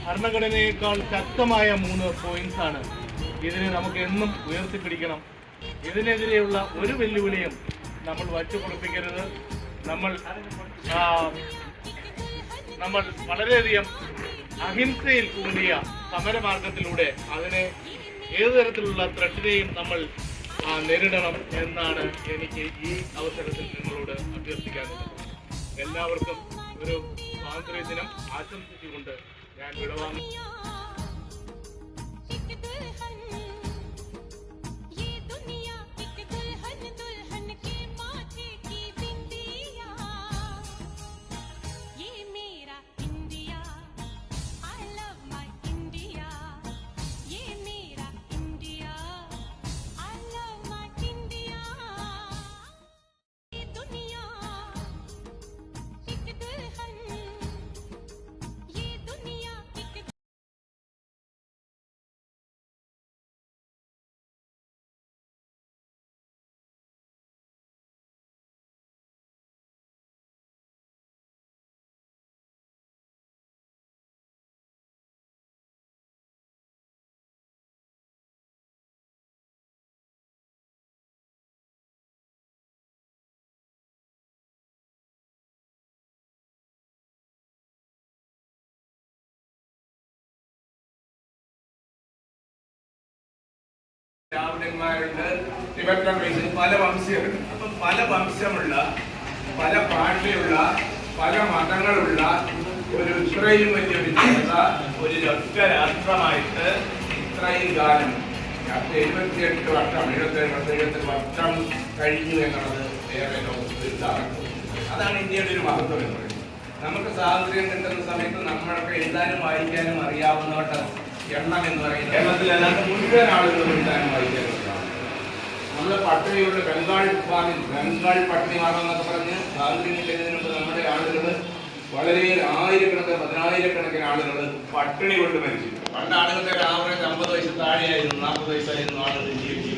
ഭരണഘടനയേക്കാൾ ശക്തമായ 3 പോയിന്റ്സ് ആണ്. ഇതിനെ നമുക്ക് എന്നും ഉയർത്തിപ്പിടിക്കണം. ഇതിനെതിരെയുള്ള ഒരു വെല്ലുവിളിയും നമ്മൾ വച്ചുപൊളിപ്പിക്കരുത്. നമ്മൾ വളരെയധികം അഹിംസയിൽ കൂടിയ സമരമാർഗത്തിലൂടെ അതിനെ ഏതു തരത്തിലുള്ള ത്രെട്ടിനെയും നമ്മൾ നേരിടണം എന്നാണ് എനിക്ക് ഈ അവസരത്തിൽ നിങ്ങളോട് അഭ്യർത്ഥിക്കാനുള്ളത്. എല്ലാവർക്കും ഒരു സ്വാതന്ത്ര്യ ദിനം ആശംസിച്ചുകൊണ്ട് ഞാൻ വിടവാങ്ങുന്നു. ദ്രാവിഡന്മാരുണ്ട്, ടിബറ്റൻ റീജിയൻ, പല വംശീയരുണ്ട്. അപ്പം പല വംശമുള്ള, പല ഭാഷയുള്ള, പല മതങ്ങളുള്ള ഒരു ഇത്രയും വലിയ വിജയത ഒരു ഒറ്റ രാഷ്ട്രമായിട്ട് ഇത്രയും കാലം 78 വർഷം 77 വർഷം കഴിഞ്ഞു എന്നുള്ളത് വേറെ ലോകത്താണ്. അതാണ് ഇന്ത്യയുടെ ഒരു മഹത്വം എന്ന് പറയുന്നത്. നമുക്ക് സ്വാതന്ത്ര്യം കിട്ടുന്ന സമയത്ത് നമ്മളൊക്കെ എഴുതാനും വായിക്കാനും അറിയാവുന്നവരുടെ എണ്ണം എന്ന് പറയുന്നത് കേരളത്തിലല്ലാത്ത മുഴുവൻ ആളുകളും എഴുതാനും വായിക്കാനും നമ്മൾ പട്ടിണിയുള്ള ബംഗാൾ പട്ടിണി മാറാമെന്നൊക്കെ പറഞ്ഞ് സ്വാതന്ത്ര്യം കിട്ടുന്നതിന് മുമ്പ് നമ്മുടെ ആളുകൾ വളരെ ആയിരക്കണക്കിന് 10,000-കണക്കിന് ആളുകൾ പട്ടിണി കൊണ്ട് മരിച്ചു. പണ്ട് ആളുകളുടെ ആവറേജ് 50 വയസ്സ് താഴെയായിരുന്നു, 40 വയസ്സായിരുന്നു ആളുകൾ ജീവിച്ചു.